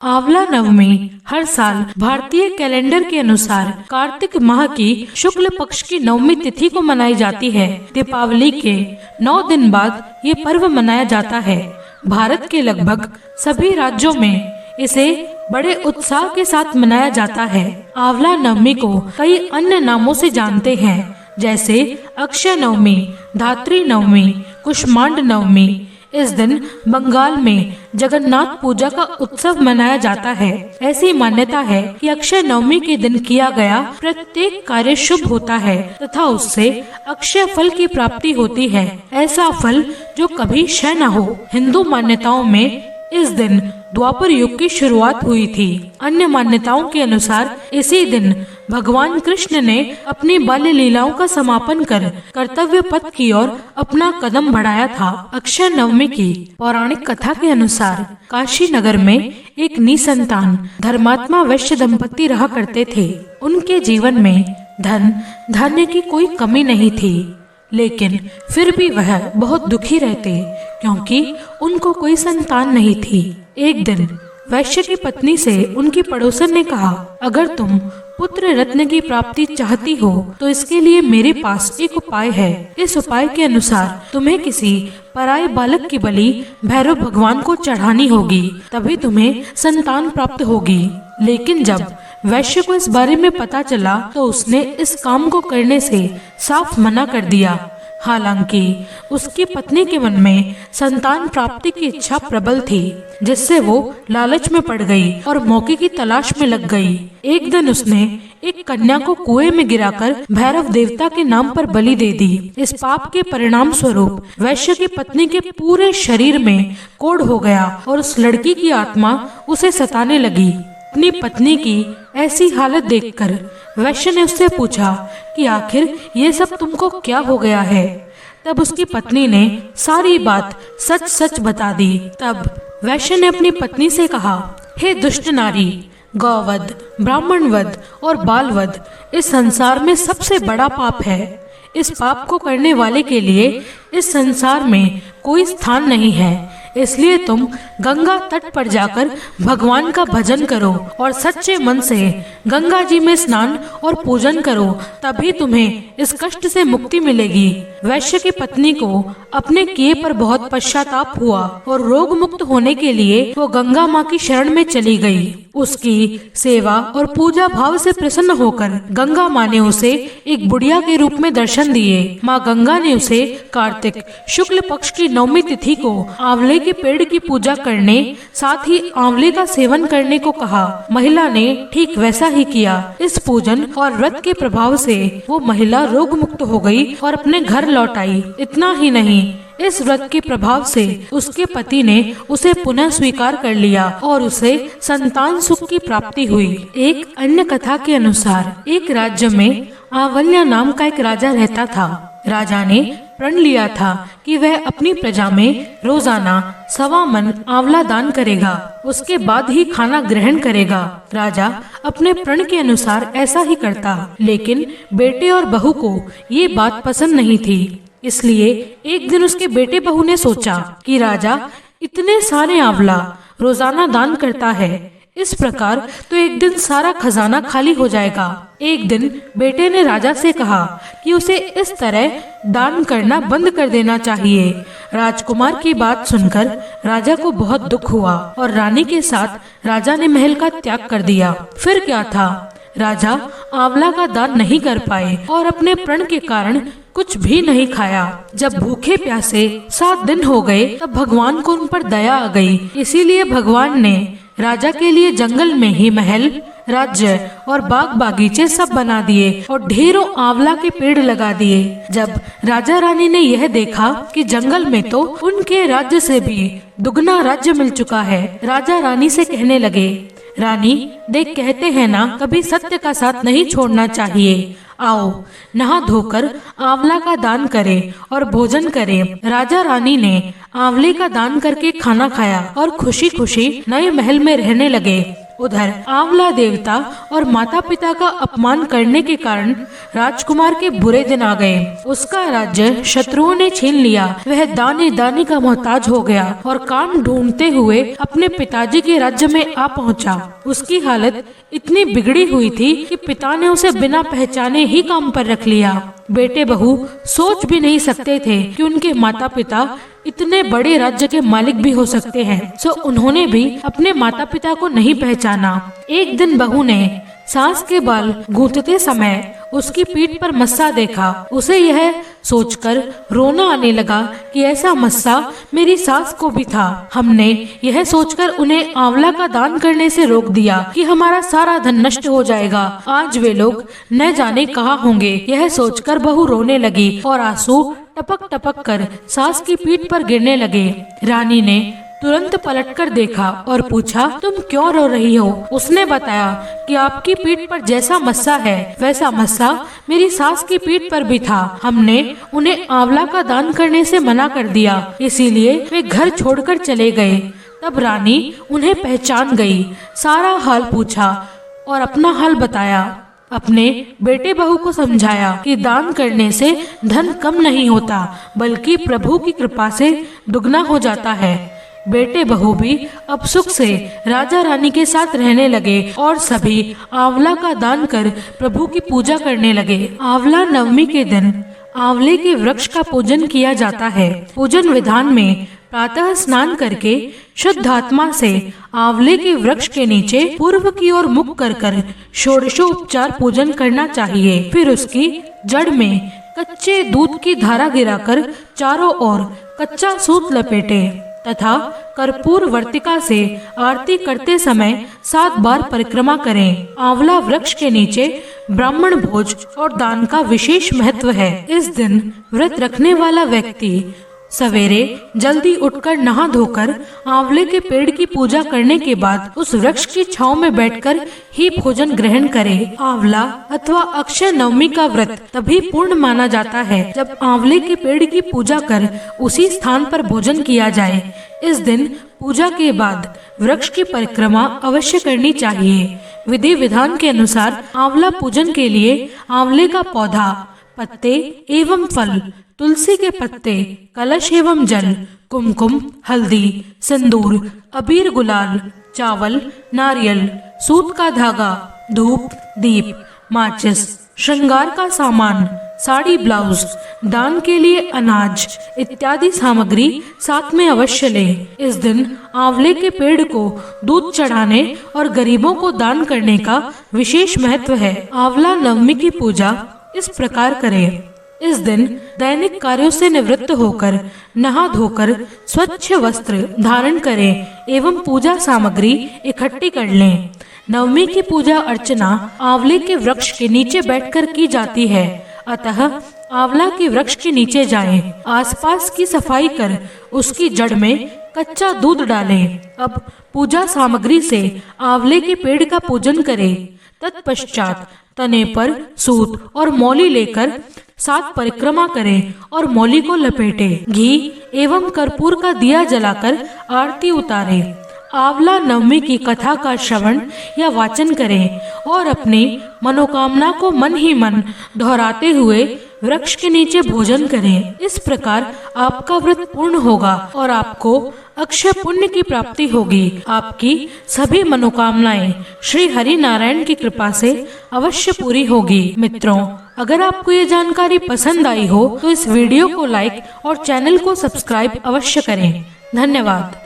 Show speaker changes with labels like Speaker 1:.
Speaker 1: आंवला नवमी हर साल भारतीय कैलेंडर के अनुसार कार्तिक माह की शुक्ल पक्ष की नवमी तिथि को मनाई जाती है। दीपावली के 9 दिन बाद ये पर्व मनाया जाता है। भारत के लगभग सभी राज्यों में इसे बड़े उत्साह के साथ मनाया जाता है। आंवला नवमी को कई अन्य नामों से जानते हैं, जैसे अक्षय नवमी, धात्री नवमी, कुष्मांड नवमी। इस दिन बंगाल में जगन्नाथ पूजा का उत्सव मनाया जाता है। ऐसी मान्यता है कि अक्षय नवमी के दिन किया गया प्रत्येक कार्य शुभ होता है तथा उससे अक्षय फल की प्राप्ति होती है, ऐसा फल जो कभी क्षय न हो। हिंदू मान्यताओं में इस दिन द्वापर युग की शुरुआत हुई थी। अन्य मान्यताओं के अनुसार इसी दिन भगवान कृष्ण ने अपनी बाल्य लीलाओं का समापन कर कर्तव्य पथ की ओर अपना कदम बढ़ाया था। अक्षय नवमी की पौराणिक कथा के अनुसार काशी नगर में एक निसंतान धर्मात्मा वैश्य दंपति रहा करते थे। उनके जीवन में धन धान्य की कोई कमी नहीं थी, लेकिन फिर भी वह बहुत दुखी रहते क्योंकि उनको कोई संतान नहीं थी। एक दिन वैश्य की पत्नी से उनकी पड़ोसन ने कहा, अगर तुम पुत्र रत्न की प्राप्ति चाहती हो तो इसके लिए मेरे पास एक उपाय है। इस उपाय के अनुसार तुम्हें किसी पराये बालक की बलि भैरव भगवान को चढ़ानी होगी, तभी तुम्हें संतान प्राप्त होगी। लेकिन जब वैश्य को इस बारे में पता चला तो उसने इस काम को करने से साफ मना कर दिया। हालांकि उसकी पत्नी के मन में संतान प्राप्ति की इच्छा प्रबल थी, जिससे वो लालच में पड़ गई और मौके की तलाश में लग गई। एक दिन उसने एक कन्या को कुएं में गिराकर भैरव देवता के नाम पर बलि दे दी। इस पाप के परिणाम स्वरूप वैश्य की पत्नी के पूरे शरीर में कोढ़ हो गया और उस लड़की की आत्मा उसे सताने लगी। अपनी पत्नी की ऐसी हालत देखकर वैश्य ने उससे पूछा कि आखिर ये सब तुमको क्या हो गया है। तब उसकी पत्नी ने सारी बात सच सच बता दी। तब वैश्य ने अपनी पत्नी से कहा, हे दुष्ट नारी, गौवध, ब्राह्मणवध और बालवध इस संसार में सबसे बड़ा पाप है। इस पाप को करने वाले के लिए इस संसार में कोई स्थान नहीं है। इसलिए तुम गंगा तट पर जाकर भगवान का भजन करो और सच्चे मन से गंगा जी में स्नान और पूजन करो, तभी तुम्हें इस कष्ट से मुक्ति मिलेगी। वैश्य की पत्नी को अपने किए पर बहुत पश्चाताप हुआ और रोग मुक्त होने के लिए वो गंगा माँ की शरण में चली गई। उसकी सेवा और पूजा भाव से प्रसन्न होकर गंगा माँ ने उसे एक बुढ़िया के रूप में दर्शन दिए। माँ गंगा ने उसे कार्तिक शुक्ल पक्ष की नवमी तिथि को आंवले के पेड़ की पूजा करने, साथ ही आंवले का सेवन करने को कहा। महिला ने ठीक वैसा ही किया। इस पूजन और व्रत के प्रभाव से वो महिला रोग मुक्त हो गई और अपने घर लौट आई। इतना ही नहीं, इस व्रत के प्रभाव से उसके पति ने उसे पुनः स्वीकार कर लिया और उसे संतान सुख की प्राप्ति हुई। एक अन्य कथा के अनुसार एक राज्य में आंवल्या नाम का एक राजा रहता था। राजा ने प्रण लिया था कि वह अपनी प्रजा में रोजाना 1.25 मन आंवला दान करेगा, उसके बाद ही खाना ग्रहण करेगा। राजा अपने प्रण के अनुसार ऐसा ही करता, लेकिन बेटे और बहू को ये बात पसंद नहीं थी। इसलिए एक दिन उसके बेटे बहू ने सोचा कि राजा इतने सारे आंवला रोजाना दान करता है, इस प्रकार तो एक दिन सारा खजाना खाली हो जाएगा। एक दिन बेटे ने राजा से कहा कि उसे इस तरह दान करना बंद कर देना चाहिए। राजकुमार की बात सुनकर राजा को बहुत दुख हुआ और रानी के साथ राजा ने महल का त्याग कर दिया। फिर क्या था, राजा आंवला का दान नहीं कर पाए और अपने प्रण के कारण कुछ भी नहीं खाया। जब भूखे प्यासे 7 दिन हो गए तब भगवान को उन पर दया आ गई। इसीलिए भगवान ने राजा के लिए जंगल में ही महल, राज्य और बाग बागीचे सब बना दिए और ढेरों आंवला के पेड़ लगा दिए। जब राजा रानी ने यह देखा कि जंगल में तो उनके राज्य से भी दुगना राज्य मिल चुका है, राजा रानी से कहने लगे, रानी देख, कहते हैं ना, कभी सत्य का साथ नहीं छोड़ना चाहिए। आओ नहा धोकर आंवला का दान करें और भोजन करें। राजा रानी ने आंवले का दान करके खाना खाया और खुशी खुशी नए महल में रहने लगे। उधर आंवला देवता और माता पिता का अपमान करने के कारण राजकुमार के बुरे दिन आ गए। उसका राज्य शत्रुओं ने छीन लिया। वह दानी दानी का मोहताज हो गया और काम ढूंढते हुए अपने पिताजी के राज्य में आ पहुंचा। उसकी हालत इतनी बिगड़ी हुई थी कि पिता ने उसे बिना पहचाने ही काम पर रख लिया। बेटे बहू सोच भी नहीं सकते थे कि उनके माता पिता इतने बड़े राज्य के मालिक भी हो सकते हैं। सो उन्होंने भी अपने माता पिता को नहीं पहचाना। एक दिन बहू ने सास के बाल गूंथते समय उसकी पीठ पर मस्सा देखा। उसे यह सोचकर रोना आने लगा कि ऐसा मस्सा मेरी सास को भी था। हमने यह सोचकर उन्हें आंवला का दान करने से रोक दिया कि हमारा सारा धन नष्ट हो जाएगा। आज वे लोग न जाने कहाँ होंगे। यह सोचकर बहू रोने लगी और आंसू टपक टपक कर सास की पीठ पर गिरने लगे। रानी ने तुरंत पलटकर देखा और पूछा, तुम क्यों रो रही हो? उसने बताया कि आपकी पीठ पर जैसा मस्सा है वैसा मस्सा मेरी सास की पीठ पर भी था। हमने उन्हें आंवला का दान करने से मना कर दिया, इसीलिए वे घर छोड़कर चले गए। तब रानी उन्हें पहचान गई, सारा हाल पूछा और अपना हाल बताया। अपने बेटे बहू को समझाया कि दान करने से धन कम नहीं होता बल्कि प्रभु की कृपा से दुगना हो जाता है। बेटे बहू भी अब सुख से राजा रानी के साथ रहने लगे और सभी आंवला का दान कर प्रभु की पूजा करने लगे। आंवला नवमी के दिन आंवले के वृक्ष का पूजन किया जाता है। पूजन विधान में प्रातः स्नान करके शुद्ध आत्मा से आंवले के वृक्ष के नीचे पूर्व की ओर मुख कर षोडशोपचार पूजन करना चाहिए। फिर उसकी जड़ में कच्चे दूध की धारा गिराकर चारों ओर कच्चा सूत लपेटे तथा कर्पूर वर्तिका से आरती करते समय 7 बार परिक्रमा करें। आंवला वृक्ष के नीचे ब्राह्मण भोज और दान का विशेष महत्व है। इस दिन व्रत रखने वाला व्यक्ति सवेरे जल्दी उठकर नहा धोकर आंवले के पेड़ की पूजा करने के बाद उस वृक्ष की छांव में बैठकर ही भोजन ग्रहण करे। आंवला अथवा अक्षय नवमी का व्रत तभी पूर्ण माना जाता है जब आंवले के पेड़ की पूजा कर उसी स्थान पर भोजन किया जाए। इस दिन पूजा के बाद वृक्ष की परिक्रमा अवश्य करनी चाहिए। विधि विधान के अनुसार आंवला पूजन के लिए आंवले का पौधा, पत्ते एवं फल, तुलसी के पत्ते, कलश एवं जल, कुमकुम, हल्दी, सिंदूर, अबीर, गुलाल, चावल, नारियल, सूत का धागा, धूप, दीप, माचिस, श्रृंगार का सामान, साड़ी, ब्लाउज, दान के लिए अनाज इत्यादि सामग्री साथ में अवश्य लें। इस दिन आंवले के पेड़ को दूध चढ़ाने और गरीबों को दान करने का विशेष महत्व है। आंवला नवमी की पूजा इस प्रकार करें। इस दिन दैनिक कार्यों से निवृत्त होकर नहा धोकर स्वच्छ वस्त्र धारण करें एवं पूजा सामग्री इकट्ठी कर लें। नवमी की पूजा अर्चना आंवले के वृक्ष के नीचे बैठकर की जाती है, अतः आंवला के वृक्ष के नीचे जाएं। आसपास की सफाई कर उसकी जड़ में कच्चा दूध डालें। अब पूजा सामग्री से आंवले के पेड़ का पूजन करें। तत्पश्चात तने पर सूत और मौली लेकर 7 परिक्रमा करें और मौली को लपेटें। घी एवं कर्पूर का दिया जलाकर आरती उतारें। आंवला नवमी की कथा का श्रवण या वाचन करें और अपनी मनोकामना को मन ही मन दोहराते हुए वृक्ष के नीचे भोजन करें। इस प्रकार आपका व्रत पूर्ण होगा और आपको अक्षय पुण्य की प्राप्ति होगी। आपकी सभी मनोकामनाएं श्री हरि नारायण की कृपा से अवश्य पूरी होगी। मित्रों, अगर आपको ये जानकारी पसंद आई हो तो इस वीडियो को लाइक और चैनल को सब्सक्राइब अवश्य करें। धन्यवाद।